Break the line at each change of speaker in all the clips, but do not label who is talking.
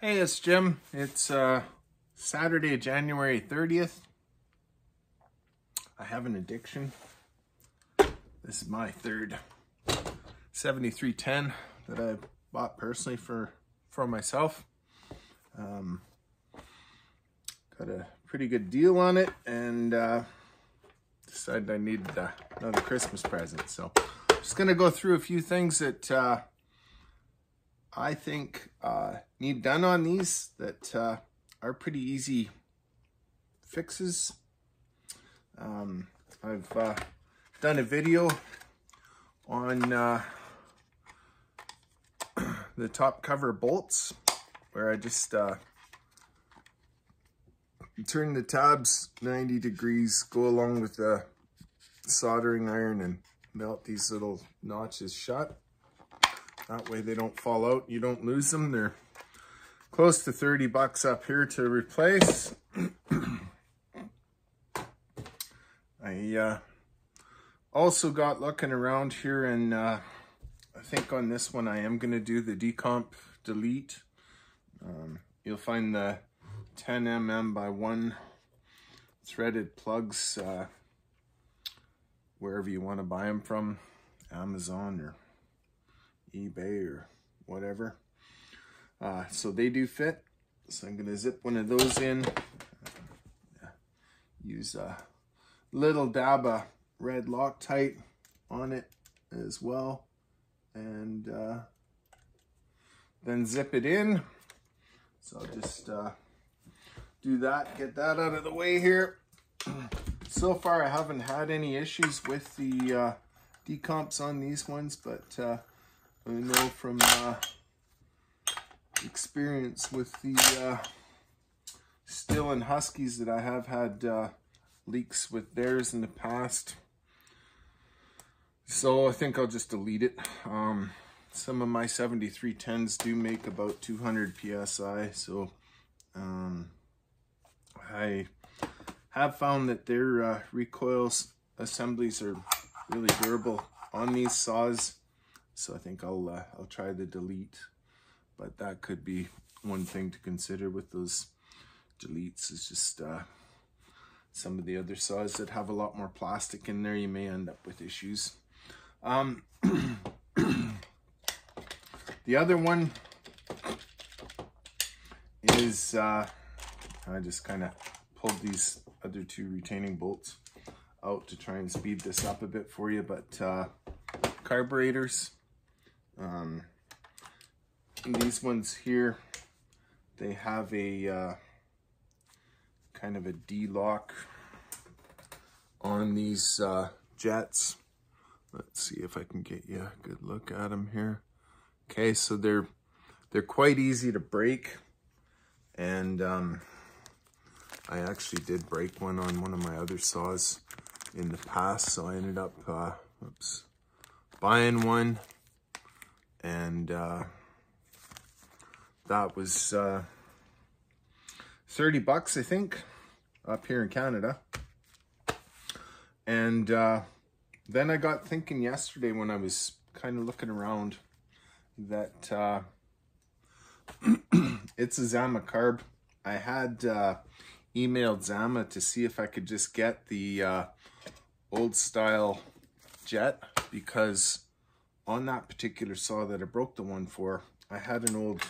Hey, it's Jim. It's Saturday, January 30th. I have an addiction. This is my third 7310 that I bought personally for myself. Got a pretty good deal on it and decided I needed another Christmas present. So just gonna go through a few things that I think need done on these that are pretty easy fixes. I've done a video on the top cover bolts where I just turn the tabs 90 degrees, go along with the soldering iron and melt these little notches shut. That way they don't fall out, you don't lose them. They're close to 30 bucks up here to replace. I also got looking around here and I think on this one I am going to do the decomp delete. You'll find the 10 mm by 1 threaded plugs wherever you want to buy them from, Amazon or eBay or whatever. So they do fit. So I'm going to zip one of those in. Use a little dab of red Loctite on it as well. And then zip it in. So I'll just do that, get that out of the way here. So far I haven't had any issues with the decomps on these ones, but I know from experience with the Stihl and Huskies that I have had leaks with theirs in the past. So I think I'll just delete it. Some of my 7310s do make about 200 PSI, so I have found that their recoil assemblies are really durable on these saws. So I think I'll try the delete, but that could be one thing to consider with those deletes. Is just some of the other saws that have a lot more plastic in there, you may end up with issues. The other one is I just kind of pulled these other two retaining bolts out to try and speed this up a bit for you, but carburetors. These ones here, they have a kind of a D-lock on these jets. Let's see if I can get you a good look at them here. Okay, so they're quite easy to break, and I actually did break one on one of my other saws in the past, so I ended up buying one, and that was 30 bucks, I think, up here in Canada. And then I got thinking yesterday when I was kind of looking around that it's a ZAMA carb. I had emailed ZAMA to see if I could just get the old style jet, because on that particular saw that I broke the one for, I had an old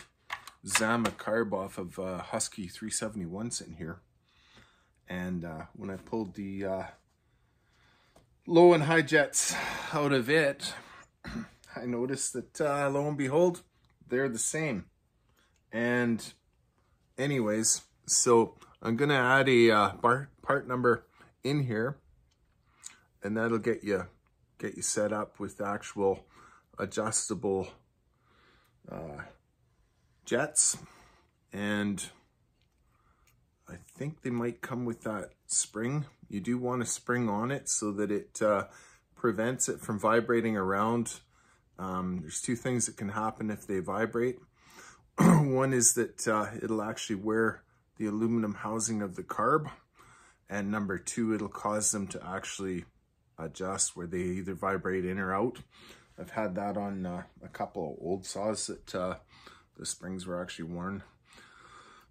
ZAMA carb off of Husky 371 sitting here, and when I pulled the low and high jets out of it, I noticed that lo and behold, they're the same. And anyways, so I'm gonna add a part number in here, and that'll get you set up with the actual adjustable jets. And I think they might come with that spring. You do want a spring on it so that it prevents it from vibrating around. There's two things that can happen if they vibrate. One is that it'll actually wear the aluminum housing of the carb, and number two, it'll cause them to actually adjust where they either vibrate in or out. I've had that on a couple of old saws that the springs were actually worn.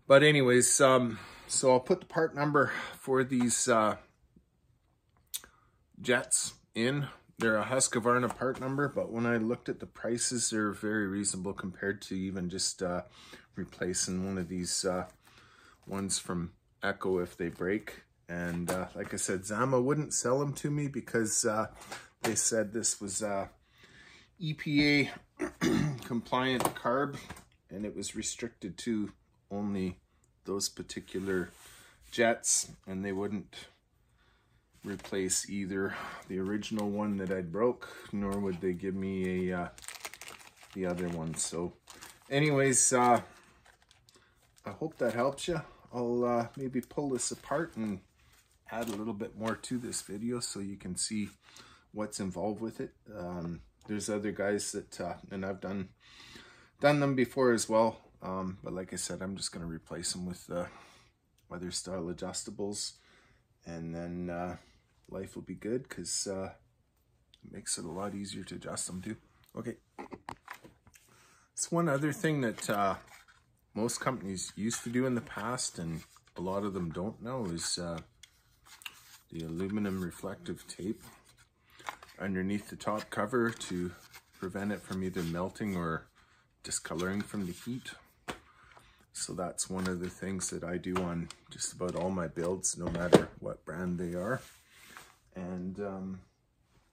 But anyways, so I'll put the part number for these jets in. They're a Husqvarna part number, but when I looked at the prices, they're very reasonable compared to even just replacing one of these ones from Echo if they break. And like I said, ZAMA wouldn't sell them to me because they said this was EPA compliant carb, and it was restricted to only those particular jets, and they wouldn't replace either the original one that I broke, nor would they give me a the other one. So anyways, I hope that helps you. I'll maybe pull this apart and add a little bit more to this video so you can see what's involved with it. There's other guys that and I've done them before as well, but like I said, I'm just going to replace them with weather style adjustables, and then life will be good because it makes it a lot easier to adjust them too. Okay, it's one other thing that most companies used to do in the past, and a lot of them don't know, is the aluminum reflective tape underneath the top cover to prevent it from either melting or discoloring from the heat. So that's one of the things that I do on just about all my builds, no matter what brand they are. And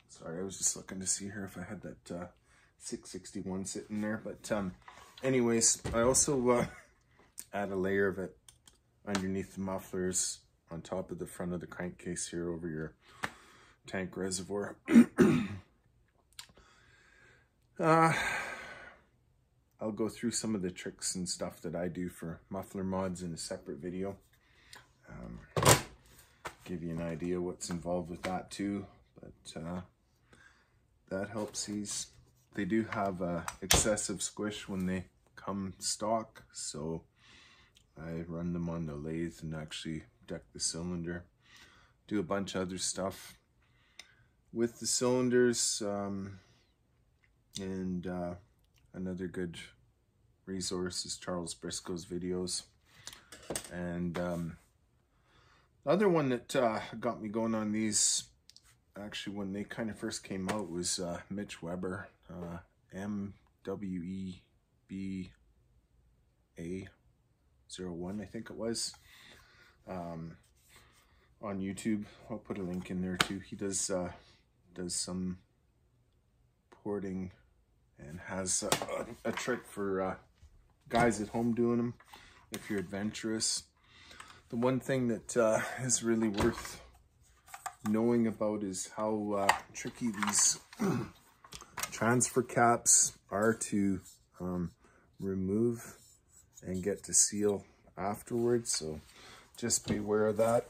sorry, I was just looking to see here if I had that 661 sitting there. But anyways, I also add a layer of it underneath the mufflers on top of the front of the crankcase here over your tank reservoir. I'll go through some of the tricks and stuff that I do for muffler mods in a separate video. Give you an idea what's involved with that too. But that helps these. They do have excessive squish when they come stock, so I run them on the lathe and actually deck the cylinder. Do a bunch of other stuff with the cylinders, and another good resource is Charles Briscoe's videos. And the other one that got me going on these, actually when they kind of first came out, was Mitch Webber, MWEBA01, I think it was, on YouTube. I'll put a link in there too. He does some porting and has a trick for guys at home doing them if you're adventurous. The one thing that is really worth knowing about is how tricky these transfer caps are to remove and get to seal afterwards, so just be aware of that.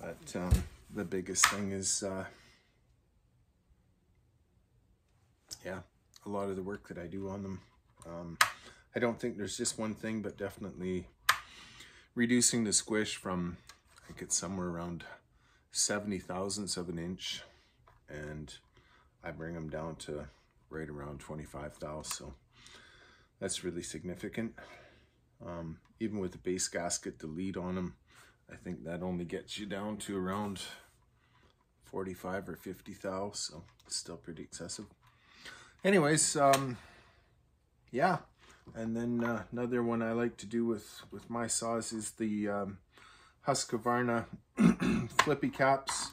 But the biggest thing is yeah, a lot of the work that I do on them. I don't think there's just one thing, but definitely reducing the squish from, I think it's somewhere around 70 thousandths of an inch, and I bring them down to right around 25 thou, so that's really significant. Even with the base gasket, the lead on them, I think that only gets you down to around 45 or 50 thou, so it's still pretty excessive. Anyways, yeah, and then another one I like to do with my saws is the Husqvarna flippy caps.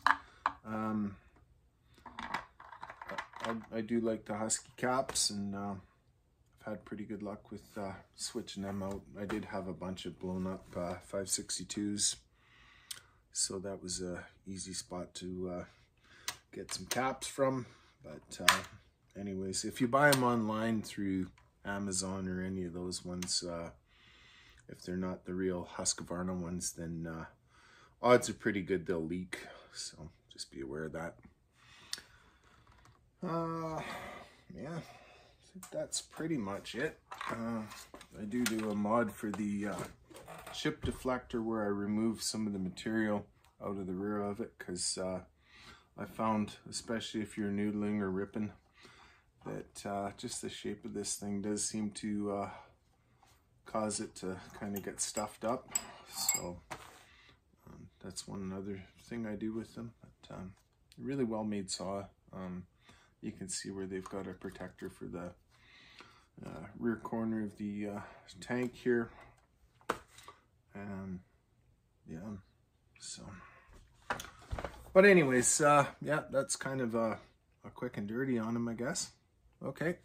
I do like the Husky caps, and I've had pretty good luck with switching them out. I did have a bunch of blown up 562s, so that was a easy spot to get some caps from. But anyways, if you buy them online through Amazon or any of those ones, if they're not the real Husqvarna ones, then odds are pretty good they'll leak, so just be aware of that. Yeah, I think that's pretty much it. I do a mod for the chip deflector where I remove some of the material out of the rear of it, because I found, especially if you're noodling or ripping, that just the shape of this thing does seem to cause it to kind of get stuffed up. So that's one other thing I do with them. But really well made saw. You can see where they've got a protector for the rear corner of the tank here. And yeah, so. But anyways, yeah, that's kind of a quick and dirty on them, I guess. Okay.